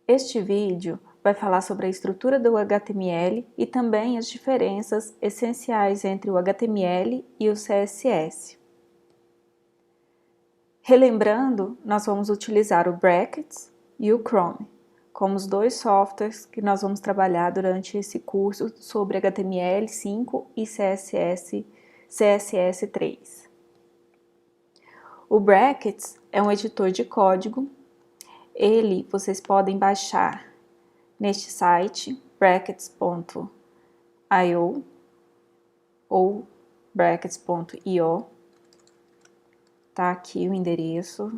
Este vídeo vai falar sobre a estrutura do HTML e também as diferenças essenciais entre o HTML e o CSS. Relembrando, nós vamos utilizar o Brackets e o Chrome como os dois softwares que nós vamos trabalhar durante esse curso sobre HTML5 e CSS3. O Brackets é um editor de código. Ele vocês podem baixar neste site, brackets.io ou brackets.io. Tá aqui o endereço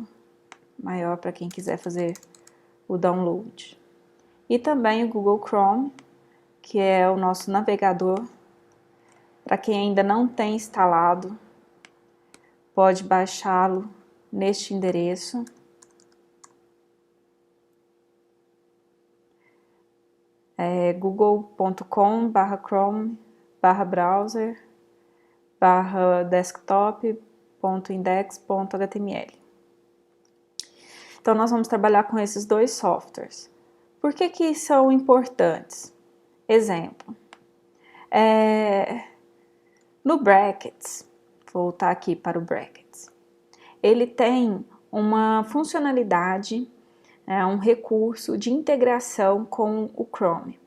maior para quem quiser fazer o download. E também o Google Chrome, que é o nosso navegador. Para quem ainda não tem instalado, pode baixá-lo neste endereço. É google.com/chrome/browser/desktop.index.html. Então, nós vamos trabalhar com esses dois softwares. Por que são importantes? Exemplo. No Brackets, vou voltar aqui para o Brackets, ele tem uma funcionalidade, um recurso de integração com o Chrome.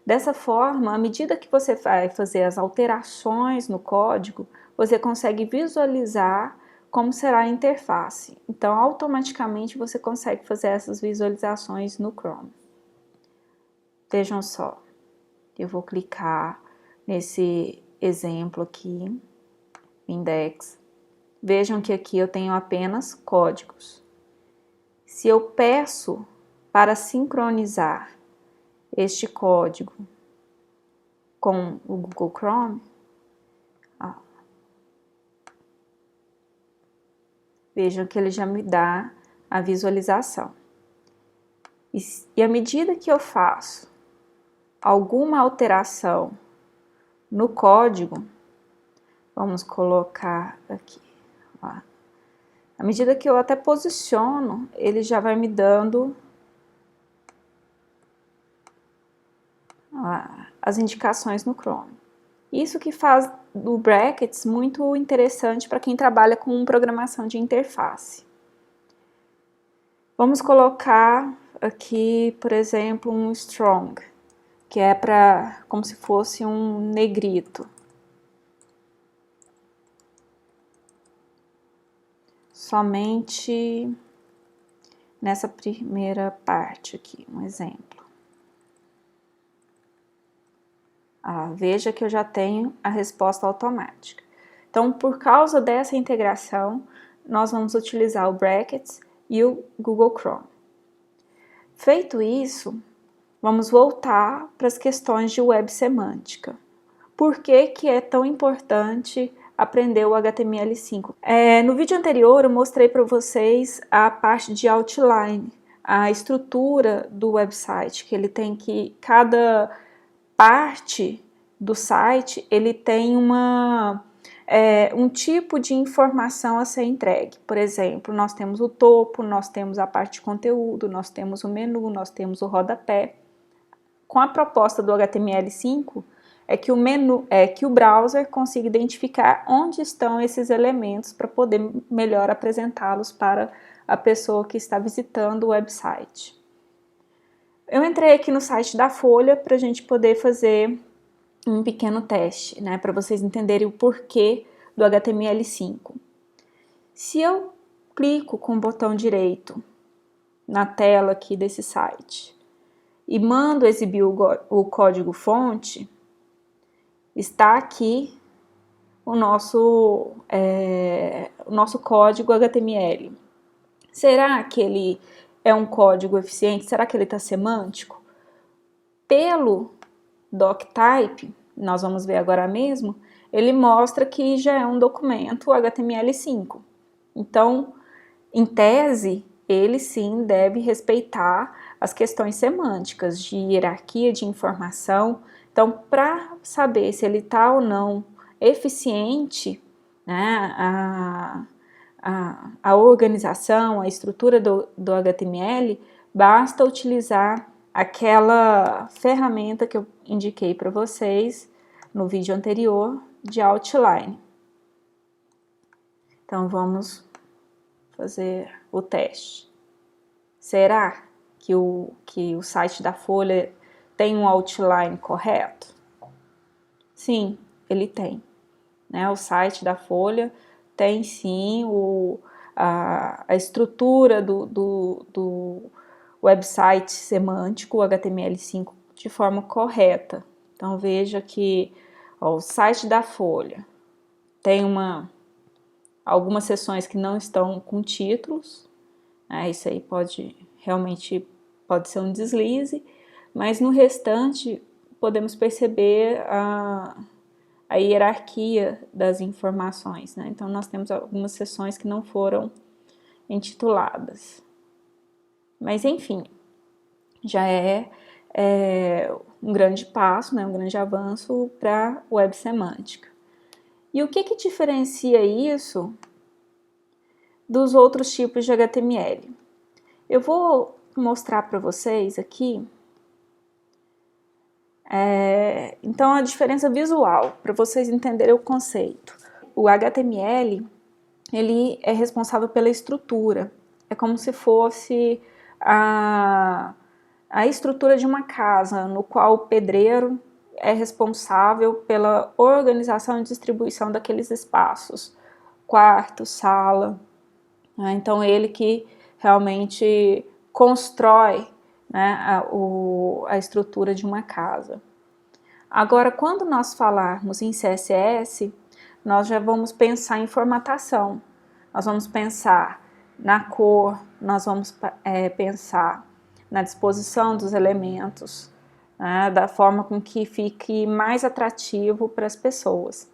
Dessa forma, à medida que você vai fazer as alterações no código, você consegue visualizar como será a interface. Então, automaticamente você consegue fazer essas visualizações no Chrome. Vejam só, eu vou clicar nesse exemplo aqui, index. Vejam que aqui eu tenho apenas códigos. Se eu peço para sincronizar este código com o Google Chrome, vejam que ele já me dá a visualização. E à medida que eu faço alguma alteração no código, vamos colocar aqui, ó. À medida que eu até posiciono, ele já vai me dando as indicações no Chrome. Isso que faz do Brackets muito interessante para quem trabalha com programação de interface. Vamos colocar aqui, por exemplo, um strong, que é para como se fosse um negrito. Somente nessa primeira parte aqui, um exemplo. Veja que eu já tenho a resposta automática. Então, por causa dessa integração, nós vamos utilizar o Brackets e o Google Chrome. Feito isso, vamos voltar para as questões de web semântica. Por que é tão importante aprender o HTML5? No vídeo anterior eu mostrei para vocês a parte de outline, a estrutura do website, que ele tem que cada parte do site ele tem um tipo de informação a ser entregue. Por exemplo, nós temos o topo, nós temos a parte de conteúdo, nós temos o menu, nós temos o rodapé. Com a proposta do HTML5 que o browser consiga identificar onde estão esses elementos para poder melhor apresentá-los para a pessoa que está visitando o website. Eu entrei aqui no site da Folha para a gente poder fazer um pequeno teste, para vocês entenderem o porquê do HTML5. Se eu clico com o botão direito na tela aqui desse site e mando exibir o código-fonte, está aqui o nosso código HTML. Será que ele é um código eficiente? Será que ele está semântico? Pelo doctype, nós vamos ver agora mesmo, ele mostra que já é um documento HTML5. Então, em tese, ele sim deve respeitar as questões semânticas de hierarquia de informação. Então, para saber se ele está ou não eficiente, a organização, a estrutura do HTML, basta utilizar aquela ferramenta que eu indiquei para vocês no vídeo anterior de outline. Então, vamos fazer o teste. Será que o site da Folha tem um outline correto? Sim, ele tem. Né? O site da Folha tem sim a estrutura do website semântico, o HTML5, de forma correta. Então, veja que o site da Folha tem algumas seções que não estão com títulos, né? Isso aí realmente pode ser um deslize, mas no restante podemos perceber a hierarquia das informações, né? Então, nós temos algumas seções que não foram intituladas. Mas, enfim, já é um grande passo, né? Um grande avanço para a web semântica. E o que diferencia isso dos outros tipos de HTML? Eu vou mostrar para vocês aqui, então, a diferença visual, para vocês entenderem o conceito. O HTML, ele é responsável pela estrutura, é como se fosse a estrutura de uma casa, no qual o pedreiro é responsável pela organização e distribuição daqueles espaços, quarto, sala, né? Então, ele que realmente constrói, né, a estrutura de uma casa. Agora, quando nós falarmos em CSS, nós já vamos pensar em formatação, nós vamos pensar na cor, nós vamos pensar na disposição dos elementos, né, da forma com que fique mais atrativo para as pessoas.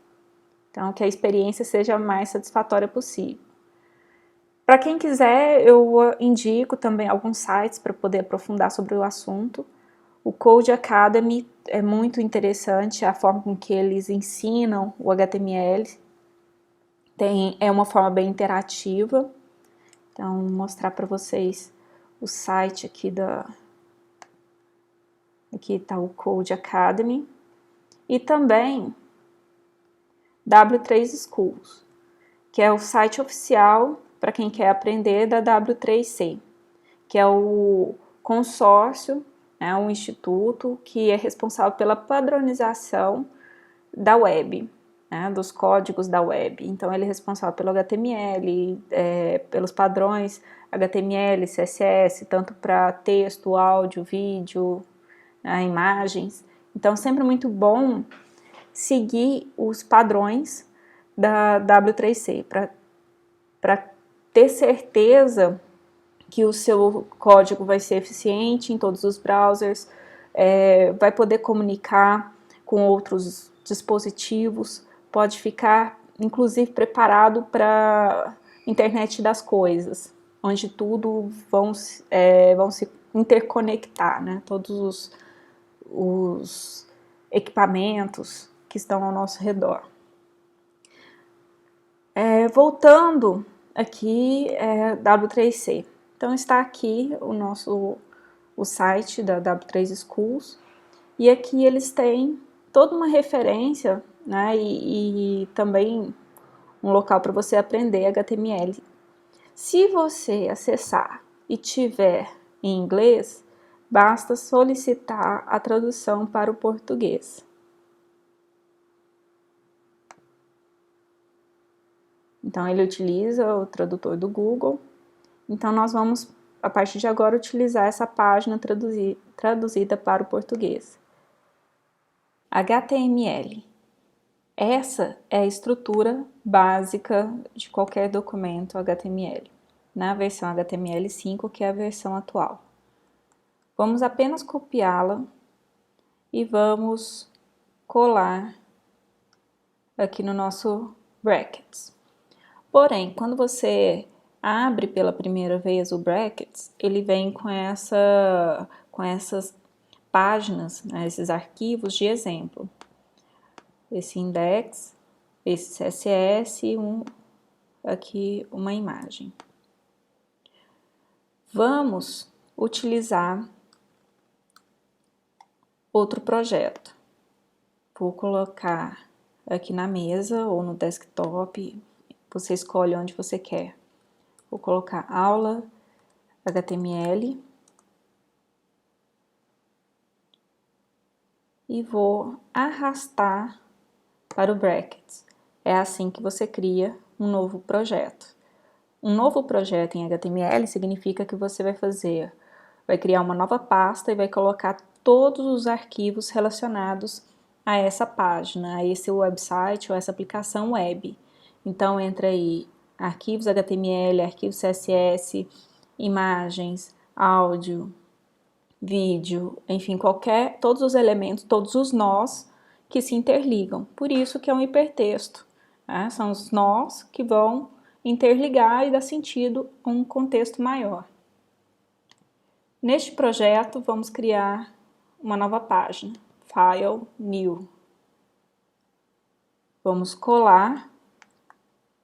Então, que a experiência seja a mais satisfatória possível. Para quem quiser, eu indico também alguns sites para poder aprofundar sobre o assunto. O Code Academy é muito interessante, a forma com que eles ensinam o HTML. É uma forma bem interativa. Então, vou mostrar para vocês o site aqui aqui está o Code Academy. E também W3 Schools, que é o site oficial para quem quer aprender da W3C, que é o consórcio, né, um instituto que é responsável pela padronização da web, né, dos códigos da web. Então, ele é responsável pelo HTML, pelos padrões HTML, CSS, tanto para texto, áudio, vídeo, né, imagens. Então, sempre muito bom seguir os padrões da W3C para ter certeza que o seu código vai ser eficiente em todos os browsers, vai poder comunicar com outros dispositivos, pode ficar, inclusive, preparado para internet das coisas, onde tudo vão se interconectar, né? Todos os equipamentos que estão ao nosso redor. Voltando aqui, W3C. Então, está aqui o site da W3 Schools, e aqui eles têm toda uma referência, né, e também um local para você aprender HTML. Se você acessar e tiver em inglês, basta solicitar a tradução para o português. Então, ele utiliza o tradutor do Google. Então, nós vamos, a partir de agora, utilizar essa página traduzida para o português. HTML. Essa é a estrutura básica de qualquer documento HTML, na versão HTML5, que é a versão atual. Vamos apenas copiá-la e vamos colar aqui no nosso brackets. Porém, quando você abre pela primeira vez o brackets, ele vem com essas páginas, né, esses arquivos de exemplo. Esse index, esse CSS e aqui uma imagem. Vamos utilizar outro projeto. Vou colocar aqui na mesa ou no desktop, você escolhe onde você quer. Vou colocar aula HTML e vou arrastar para o brackets. É assim que você cria um novo projeto. Um novo projeto em HTML significa que você vai criar uma nova pasta e vai colocar todos os arquivos relacionados a essa página, a esse website ou essa aplicação web. Então entra aí arquivos HTML, arquivos CSS, imagens, áudio, vídeo, enfim, todos os elementos, todos os nós que se interligam. Por isso que é um hipertexto, né? São os nós que vão interligar e dar sentido a um contexto maior. Neste projeto, vamos criar uma nova página, File, New. Vamos colar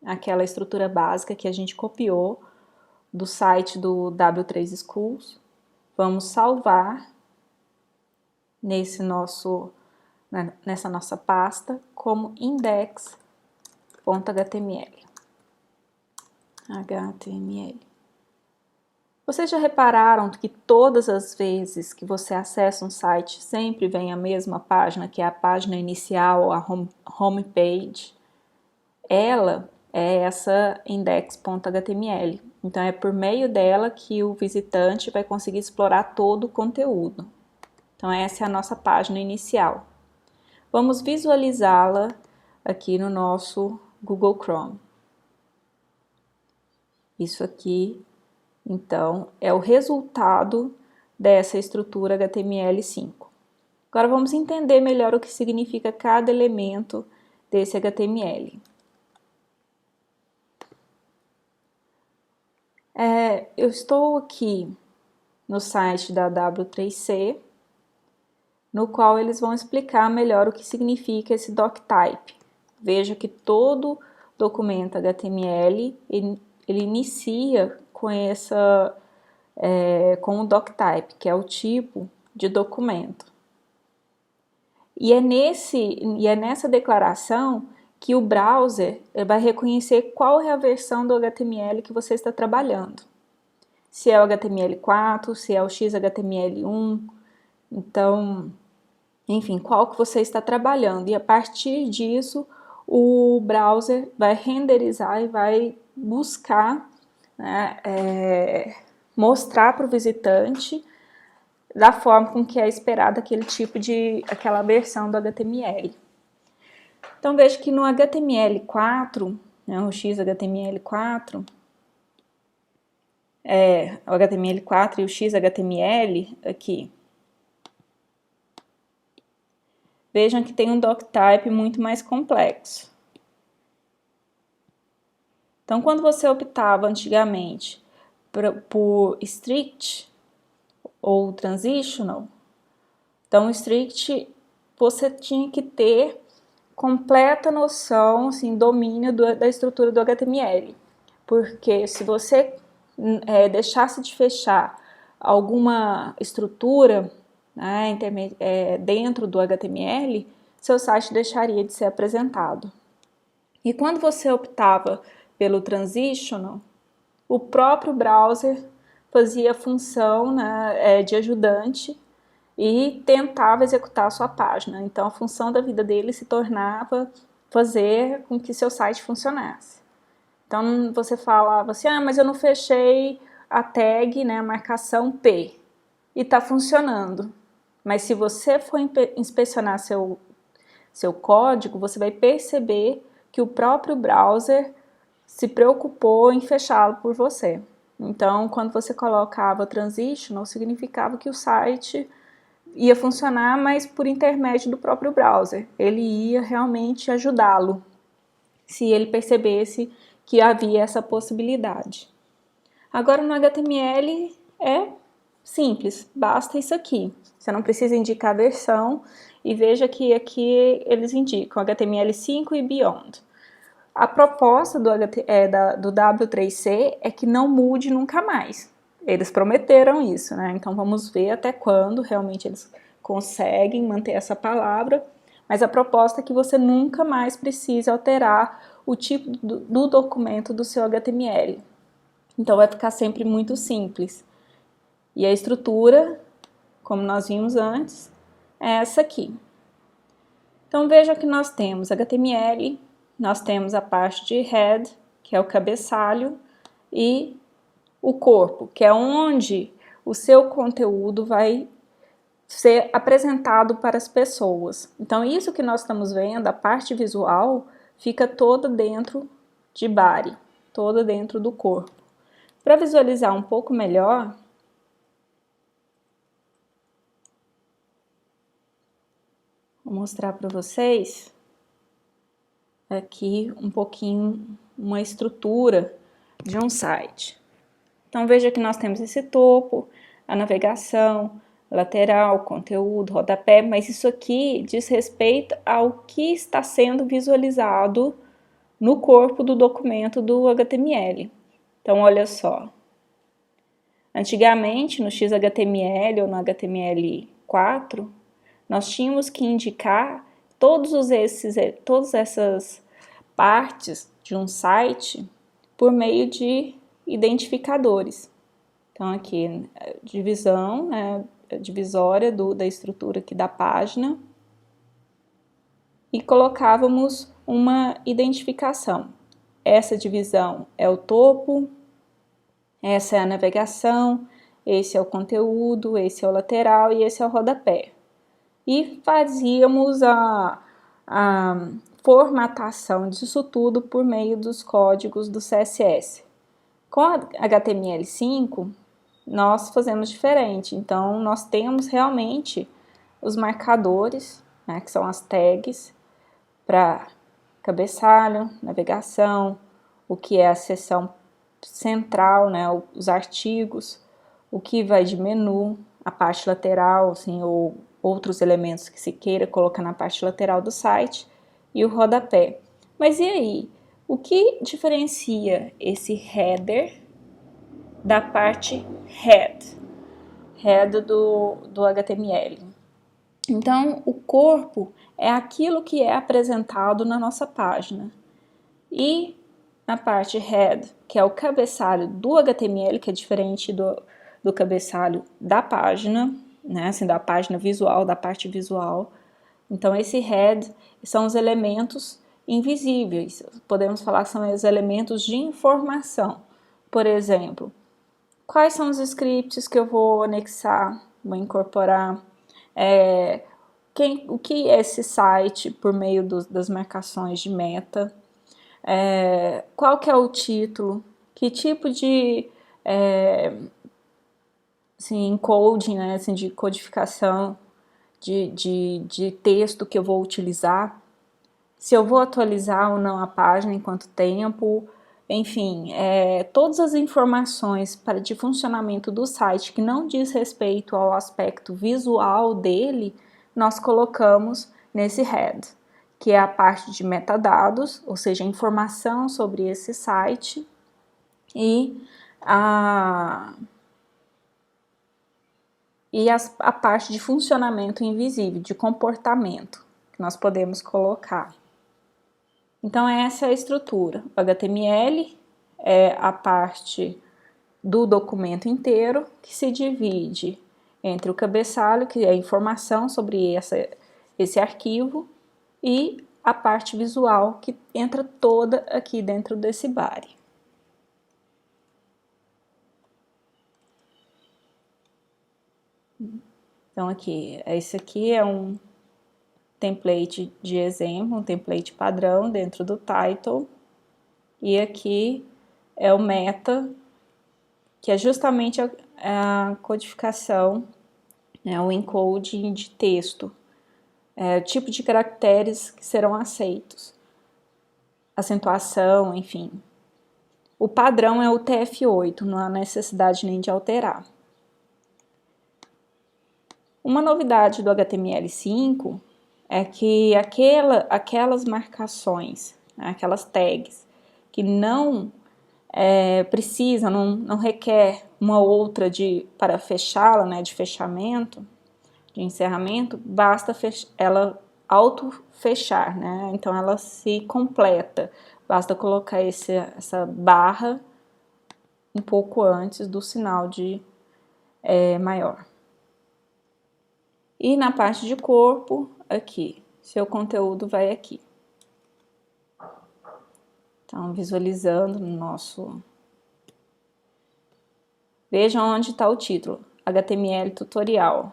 aquela estrutura básica que a gente copiou do site do W3 Schools. Vamos salvar nessa nossa pasta como index.html. Vocês já repararam que todas as vezes que você acessa um site sempre vem a mesma página, que é a página inicial, a home page? Ela é essa index.html. Então é por meio dela que o visitante vai conseguir explorar todo o conteúdo. Então essa é a nossa página inicial. Vamos visualizá-la aqui no nosso Google Chrome. Isso aqui, então, é o resultado dessa estrutura HTML5. Agora vamos entender melhor o que significa cada elemento desse HTML. Eu estou aqui no site da W3C, no qual eles vão explicar melhor o que significa esse doctype. Veja que todo documento HTML ele inicia com o doctype, que é o tipo de documento. E é nessa declaração que o browser vai reconhecer qual é a versão do HTML que você está trabalhando. Se é o HTML4, se é o XHTML1, então, enfim, qual que você está trabalhando. E a partir disso, o browser vai renderizar e vai buscar, né, mostrar para o visitante da forma com que é esperado aquela versão do HTML. Então veja que no HTML4, né, o XHTML4, o HTML4 e o XHTML aqui, vejam que tem um doctype muito mais complexo. Então, quando você optava antigamente por strict ou transitional, então strict você tinha que ter completa noção, assim, domínio da estrutura do HTML, porque se você deixasse de fechar alguma estrutura, né, dentro do HTML, seu site deixaria de ser apresentado. E quando você optava pelo transitional, o próprio browser fazia a função, né, de ajudante e tentava executar a sua página. Então a função da vida dele se tornava fazer com que seu site funcionasse. Então você falava assim, mas eu não fechei a tag, né, a marcação P, e está funcionando. Mas se você for inspecionar seu código, você vai perceber que o próprio browser se preocupou em fechá-lo por você. Então, quando você colocava transitional, significava que o site ia funcionar, mas por intermédio do próprio browser. Ele ia realmente ajudá-lo, se ele percebesse que havia essa possibilidade. Agora, no HTML é simples, basta isso aqui. Você não precisa indicar a versão, e veja que aqui eles indicam HTML5 e Beyond. A proposta do W3C é que não mude nunca mais. eles prometeram isso, né? Então vamos ver até quando realmente eles conseguem manter essa palavra, mas a proposta é que você nunca mais precise alterar o tipo do documento do seu HTML. Então vai ficar sempre muito simples. E a estrutura, como nós vimos antes, é essa aqui. Então veja que nós temos HTML, nós temos a parte de head, que é o cabeçalho, e o corpo, que é onde o seu conteúdo vai ser apresentado para as pessoas. Então isso que nós estamos vendo, a parte visual, fica toda dentro de body, toda dentro do corpo. Para visualizar um pouco melhor, vou mostrar para vocês aqui um pouquinho uma estrutura de um site. Então veja que nós temos esse topo, a navegação, lateral, conteúdo, rodapé, mas isso aqui diz respeito ao que está sendo visualizado no corpo do documento do HTML. Então olha só, antigamente no XHTML ou no HTML4, nós tínhamos que indicar todas essas partes de um site por meio de identificadores. Então aqui, divisão, né, divisória da estrutura aqui da página, e colocávamos uma identificação. Essa divisão é o topo, essa é a navegação, esse é o conteúdo, esse é o lateral e esse é o rodapé. E fazíamos a formatação disso tudo por meio dos códigos do CSS. Com a HTML5, nós fazemos diferente. Então, nós temos realmente os marcadores, né, que são as tags, para cabeçalho, navegação, o que é a seção central, né, os artigos, o que vai de menu, a parte lateral, assim, ou outros elementos que se queira colocar na parte lateral do site, e o rodapé. Mas e aí? O que diferencia esse header da parte head do HTML? Então, o corpo é aquilo que é apresentado na nossa página. E na parte head, que é o cabeçalho do HTML, que é diferente do cabeçalho da página, né, assim, da página visual, da parte visual. Então, esse head são os elementos invisíveis, podemos falar que são os elementos de informação. Por exemplo, quais são os scripts que eu vou anexar, vou incorporar, o que é esse site por meio das marcações de meta, qual que é o título, que tipo de assim, encoding, né, assim, de codificação de texto que eu vou utilizar, se eu vou atualizar ou não a página, em quanto tempo, enfim, todas as informações de funcionamento do site que não diz respeito ao aspecto visual dele, nós colocamos nesse head, que é a parte de metadados, ou seja, informação sobre esse site, e a parte de funcionamento invisível, de comportamento, que nós podemos colocar. Então, essa é a estrutura. O HTML é a parte do documento inteiro, que se divide entre o cabeçalho, que é a informação sobre esse arquivo, e a parte visual, que entra toda aqui dentro desse body. Então, esse aqui é um template de exemplo, um template padrão dentro do title, e aqui é o meta, que é justamente a codificação, né, o encoding de texto, o tipo de caracteres que serão aceitos, acentuação, enfim. O padrão é o TF8, não há necessidade nem de alterar. Uma novidade do HTML5 é que aquelas marcações, aquelas tags que não precisa, não requer uma outra para fechá-la, né, de fechamento, de encerramento, basta ela auto-fechar, né? Então ela se completa, basta colocar essa barra um pouco antes do sinal de maior. E na parte de corpo, aqui, seu conteúdo vai aqui. Então, visualizando no nosso... Veja onde está o título, HTML tutorial.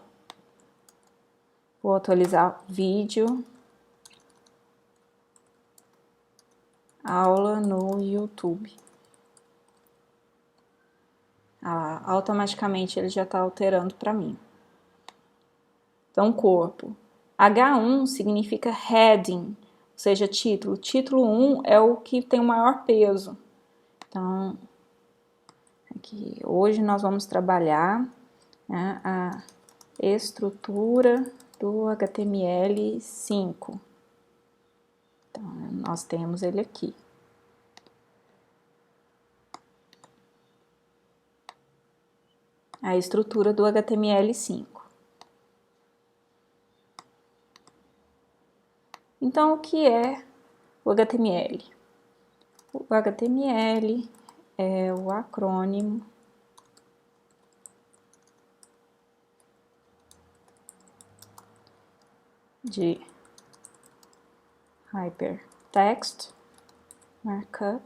Vou atualizar vídeo, aula no YouTube. Automaticamente ele já está alterando para mim. Então, corpo. H1 significa heading, ou seja, título. Título 1 é o que tem o maior peso. Então, aqui, hoje nós vamos trabalhar, né, a estrutura do HTML5. Então, nós temos ele aqui. A estrutura do HTML5. Então, o que é o HTML? O HTML é o acrônimo de Hypertext Markup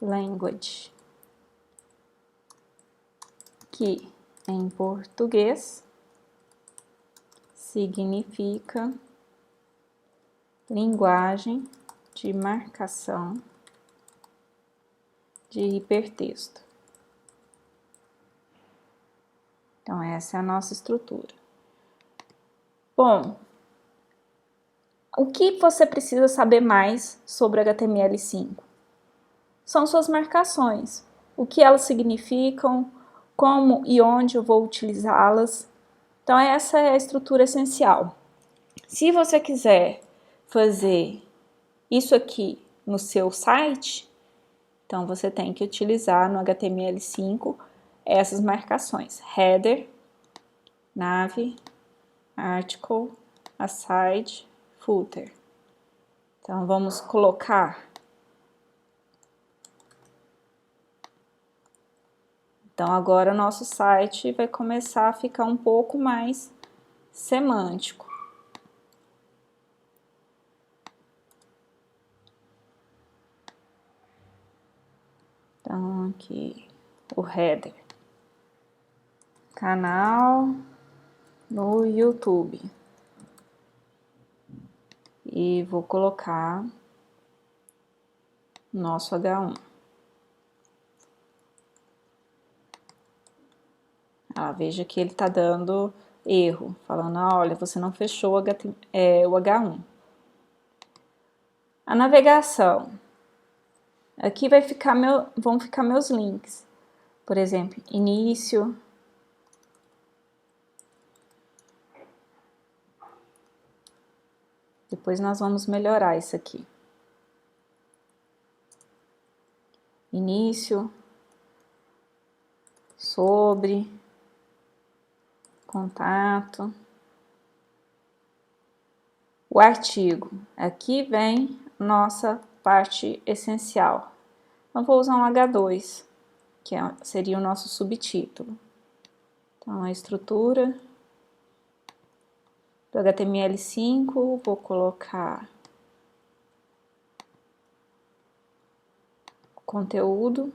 Language, que em português significa linguagem de marcação de hipertexto. Então, essa é a nossa estrutura. Bom, o que você precisa saber mais sobre HTML5? São suas marcações, o que elas significam, como e onde eu vou utilizá-las. Então, essa é a estrutura essencial. Se você quiser fazer isso aqui no seu site, então você tem que utilizar no HTML5 essas marcações: header, nav, article, aside, footer. Então vamos colocar. Então agora o nosso site vai começar a ficar um pouco mais semântico. Então aqui o header. Canal no YouTube. E vou colocar nosso H1. Veja que ele está dando erro, falando, olha, você não fechou o H1. A navegação. Aqui vão ficar meus links. Por exemplo, início. Depois nós vamos melhorar isso aqui. Início. Sobre. Contato. O artigo. Aqui vem nossa parte essencial. Então, vou usar um H2, que seria o nosso subtítulo. Então, a estrutura do HTML5, vou colocar conteúdo,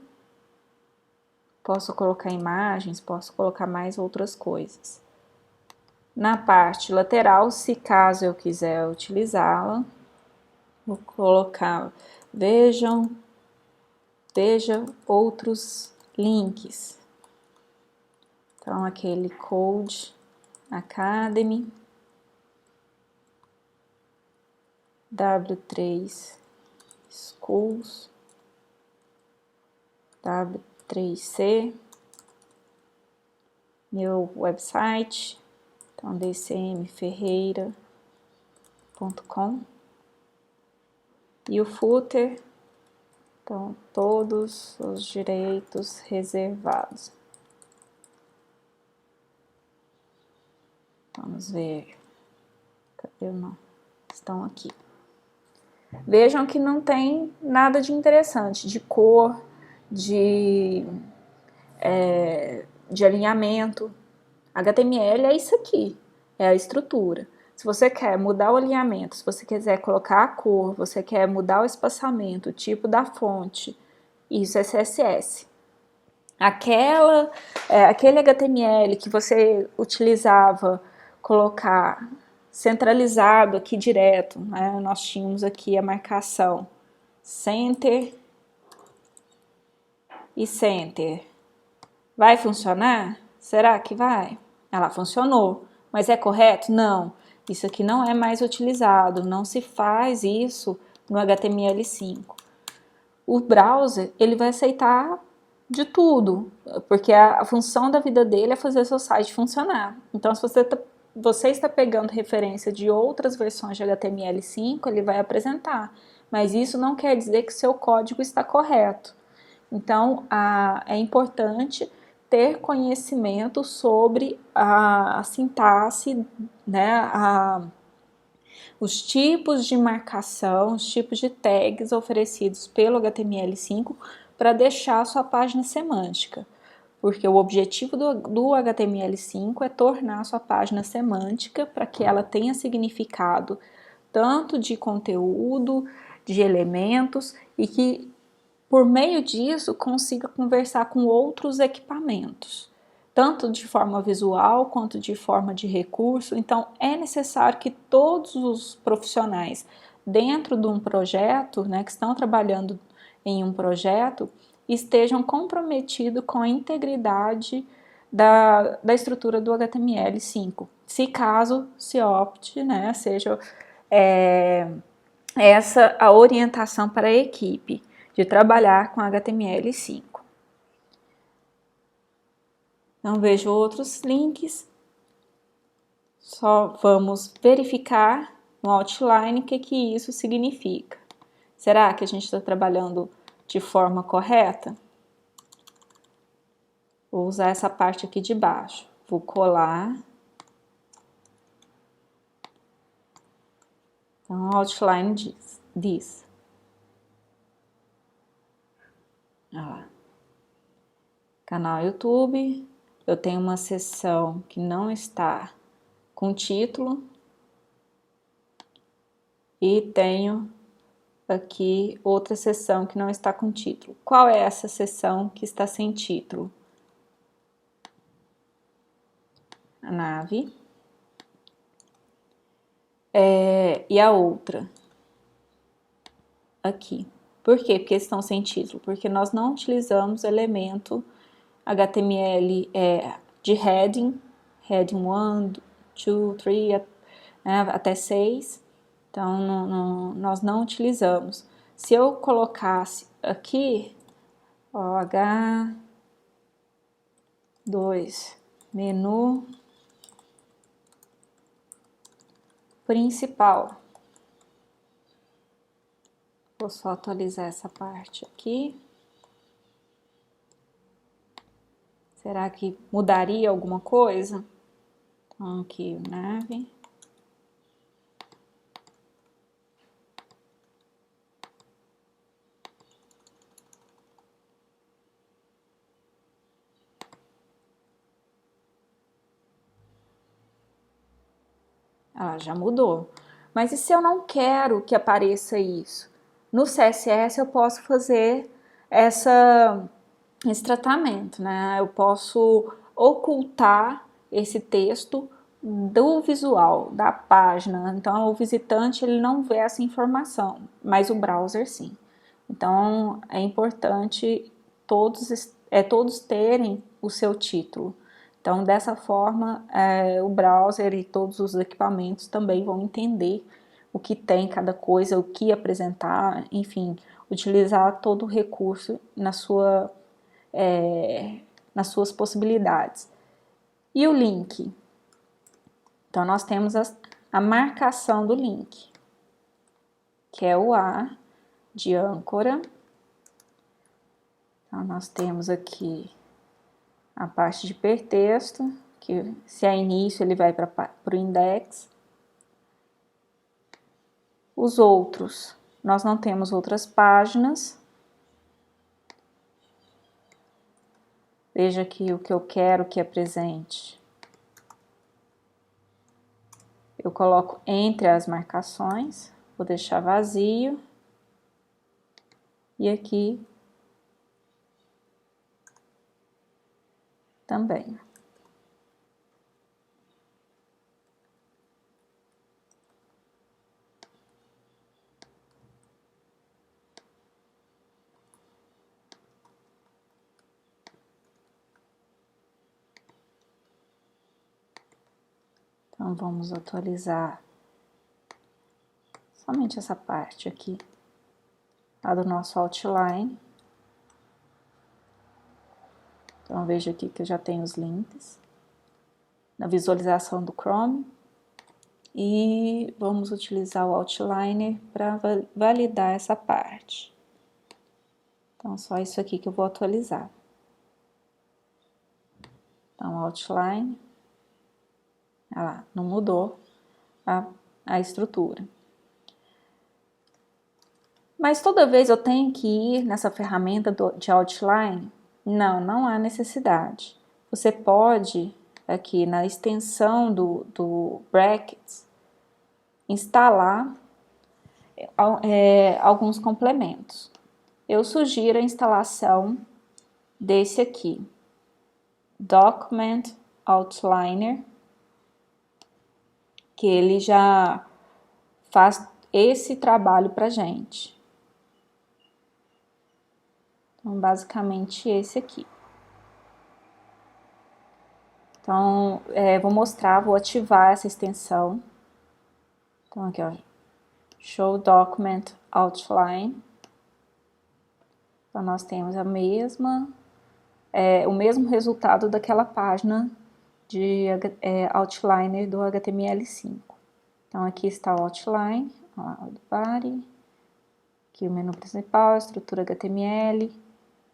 posso colocar imagens, posso colocar mais outras coisas. Na parte lateral, se caso eu quiser utilizá-la, vou colocar, veja outros links. Então, aquele Code Academy, W3 Schools, W3C, meu website, então dcmferreira.com, e o footer Então, todos os direitos reservados. Vamos ver. Cadê o nome? Estão aqui. Vejam que não tem nada de interessante, de cor, de alinhamento. HTML é isso aqui, é a estrutura. Se você quer mudar o alinhamento, se você quiser colocar a cor, você quer mudar o espaçamento, o tipo da fonte, isso é CSS. Aquele HTML que você utilizava colocar centralizado aqui direto, né? Nós tínhamos aqui a marcação Center e Center. Vai funcionar? Será que vai? Ela funcionou, mas é correto? Não. Isso aqui não é mais utilizado, não se faz isso no HTML5. O browser, ele vai aceitar de tudo, porque a função da vida dele é fazer seu site funcionar. Então, se você está pegando referência de outras versões de HTML5, ele vai apresentar, mas isso não quer dizer que seu código está correto. Então, é importante ter conhecimento sobre a sintaxe, né, os tipos de marcação, os tipos de tags oferecidos pelo HTML5 para deixar a sua página semântica. Porque o objetivo do HTML5 é tornar a sua página semântica para que ela tenha significado tanto de conteúdo, de elementos e que por meio disso consiga conversar com outros equipamentos, tanto de forma visual quanto de forma de recurso. Então é necessário que todos os profissionais dentro de um projeto, né, que estão trabalhando em um projeto, estejam comprometidos com a integridade da estrutura do HTML5, se caso se opte, né, seja essa a orientação para a equipe de trabalhar com HTML5. Não vejo outros links, só vamos verificar no outline o que isso significa. Será que a gente está trabalhando de forma correta? Vou usar essa parte aqui de baixo, vou colar. Então, o outline diz. Olha lá. Canal YouTube, eu tenho uma seção que não está com título e tenho aqui outra seção que não está com título. Qual é essa seção que está sem título? A nave. E a outra? Aqui. Por quê? Porque estão sem título. Porque nós não utilizamos elemento HTML de heading 1, 2, 3, até 6. Então, nós não utilizamos. Se eu colocasse aqui, ó, H2, menu principal. Vou só atualizar essa parte aqui. Será que mudaria alguma coisa? Então, aqui o nave. Ah, já mudou. Mas e se eu não quero que apareça isso? No CSS eu posso fazer esse tratamento, né? Eu posso ocultar esse texto do visual, da página. Então, o visitante ele não vê essa informação, mas o browser sim. Então, é importante todos terem o seu título. Então, dessa forma, o browser e todos os equipamentos também vão entender o que tem cada coisa, o que apresentar, enfim, utilizar todo o recurso nas suas possibilidades. E o link? Então, nós temos a marcação do link, que é o A de âncora, Então, nós temos aqui a parte de hipertexto, que se é início ele vai para o index. Os outros, nós não temos outras páginas. Veja aqui o que eu quero que é presente. Eu coloco entre as marcações, vou deixar vazio. E aqui também. Então, vamos atualizar somente essa parte aqui, lá do nosso outline. Então, veja aqui que eu já tenho os links na visualização do Chrome. E vamos utilizar o Outliner para validar essa parte. Então, só isso aqui que eu vou atualizar. Então, Outline, olha lá, não mudou a estrutura. Mas toda vez eu tenho que ir nessa ferramenta de Outline? Não, não há necessidade. Você pode, aqui na extensão do Brackets, instalar alguns complementos. Eu sugiro a instalação desse aqui, Document Outliner, que ele já faz esse trabalho pra gente. Então, basicamente esse aqui. Então, vou mostrar, vou ativar essa extensão. Então, aqui, ó, Show Document Outline. Então, nós temos o mesmo resultado daquela página de Outliner do HTML5. Então, aqui está o Outline, o body, aqui o menu principal, estrutura HTML,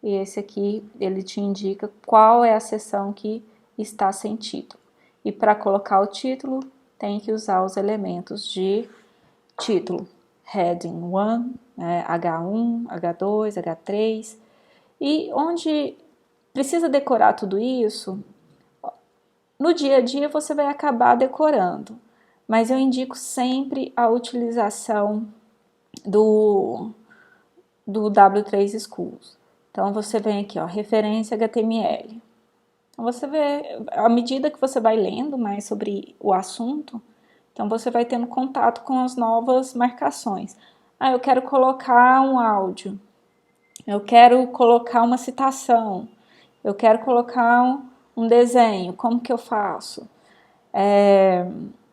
e esse aqui, ele te indica qual é a seção que está sem título. E para colocar o título, tem que usar os elementos de título. Heading 1, H1, H2, H3. E onde precisa decorar tudo isso, no dia a dia você vai acabar decorando. Mas eu indico sempre a utilização do W3 Schools. Então, você vem aqui, ó, referência HTML. Então, você vê, à medida que você vai lendo mais sobre o assunto, então você vai tendo contato com as novas marcações. Ah, eu quero colocar um áudio, eu quero colocar uma citação, eu quero colocar um desenho, como que eu faço?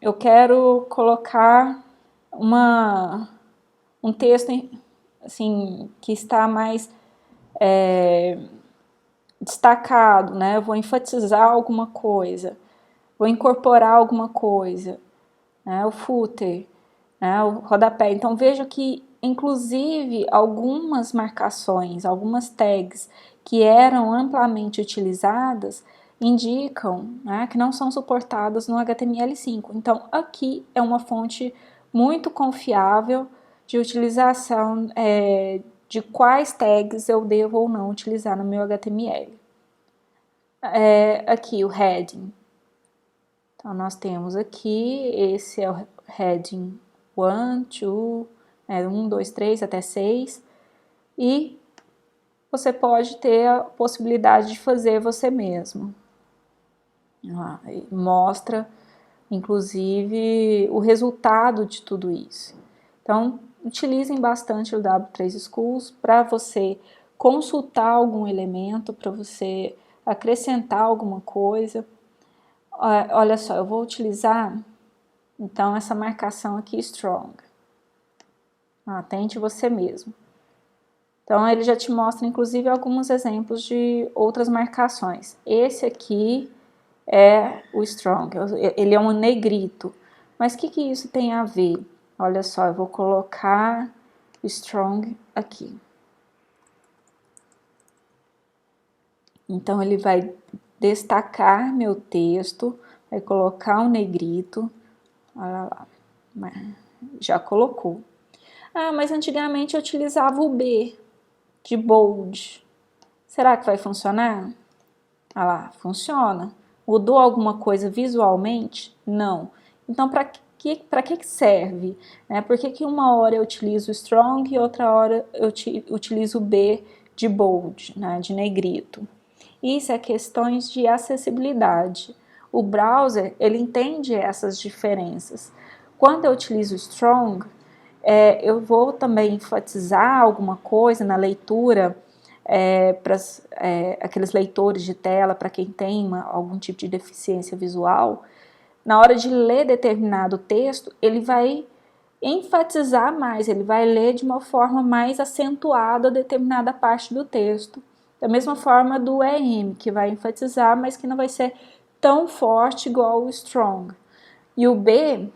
Eu quero colocar um texto assim, que está mais destacado, né? Eu vou enfatizar alguma coisa, vou incorporar alguma coisa, né? O footer, né? O rodapé. Então, veja que, inclusive, algumas marcações, algumas tags que eram amplamente utilizadas, indicam, né, que não são suportadas no HTML5. Então, aqui é uma fonte muito confiável de utilização de quais tags eu devo ou não utilizar no meu HTML. Aqui o heading. Então, nós temos aqui, esse é o heading 1, 2, 1, 2, 3 até 6. E você pode ter a possibilidade de fazer você mesmo. Mostra, inclusive, o resultado de tudo isso. Então, utilizem bastante o W3 Schools para você consultar algum elemento, para você acrescentar alguma coisa. Olha só, eu vou utilizar, então, essa marcação aqui, Strong. Tente você mesmo. Então, ele já te mostra, inclusive, alguns exemplos de outras marcações. Esse aqui é o Strong, ele é um negrito. Mas o que isso tem a ver? Olha só, eu vou colocar o Strong aqui. Então, ele vai destacar meu texto, vai colocar um negrito, olha lá, já colocou. Ah, mas antigamente eu utilizava o B, de bold. Será que vai funcionar? Ah lá, funciona. Mudou alguma coisa visualmente? Não. Então, para que serve? Por que uma hora eu utilizo strong e outra hora eu utilizo o B de bold, né, de negrito? Isso é questões de acessibilidade. O browser, ele entende essas diferenças. Quando eu utilizo strong, eu vou também enfatizar alguma coisa na leitura para aqueles leitores de tela, para quem tem algum tipo de deficiência visual. Na hora de ler determinado texto, ele vai enfatizar mais, ele vai ler de uma forma mais acentuada determinada parte do texto. Da mesma forma do EM, que vai enfatizar, mas que não vai ser tão forte igual o strong. E o B,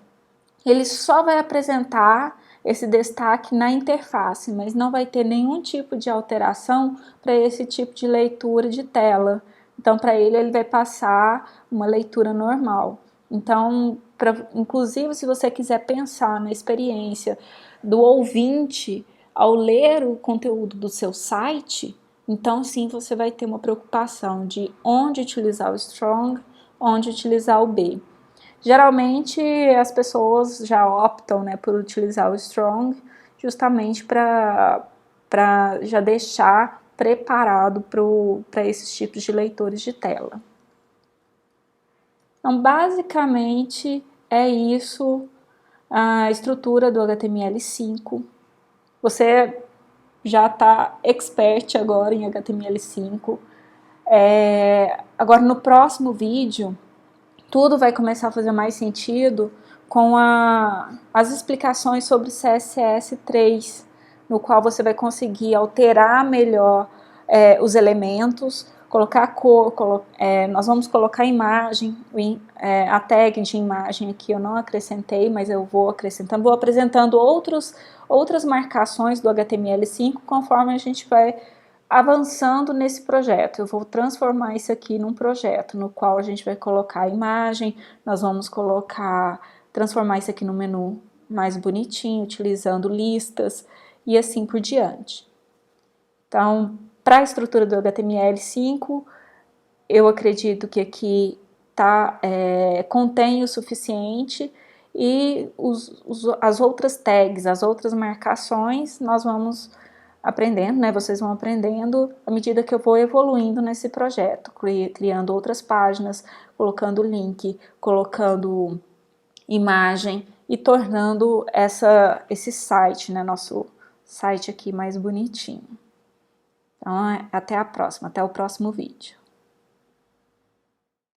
ele só vai apresentar esse destaque na interface, mas não vai ter nenhum tipo de alteração para esse tipo de leitura de tela. Então, para ele vai passar uma leitura normal. Então, inclusive, se você quiser pensar na experiência do ouvinte ao ler o conteúdo do seu site, então sim você vai ter uma preocupação de onde utilizar o strong, onde utilizar o B. Geralmente as pessoas já optam, né, por utilizar o strong justamente para já deixar preparado para esses tipos de leitores de tela. Então, basicamente é isso a estrutura do HTML5. Você já está expert agora em HTML5. Agora no próximo vídeo tudo vai começar a fazer mais sentido com as explicações sobre CSS3, no qual você vai conseguir alterar melhor os elementos, colocar cor, nós vamos colocar imagem, a tag de imagem aqui eu não acrescentei, mas eu vou acrescentando, vou apresentando outras marcações do HTML5 conforme a gente vai avançando nesse projeto. Eu vou transformar isso aqui num projeto no qual a gente vai colocar a imagem, nós vamos transformar isso aqui no menu mais bonitinho, utilizando listas e assim por diante. Então, para a estrutura do HTML5, eu acredito que aqui contém o suficiente e as outras tags, as outras marcações, nós vamos aprendendo, né? Vocês vão aprendendo à medida que eu vou evoluindo nesse projeto, criando outras páginas, colocando link, colocando imagem e tornando esse site, né? Nosso site aqui mais bonitinho. Então, até a próxima, até o próximo vídeo.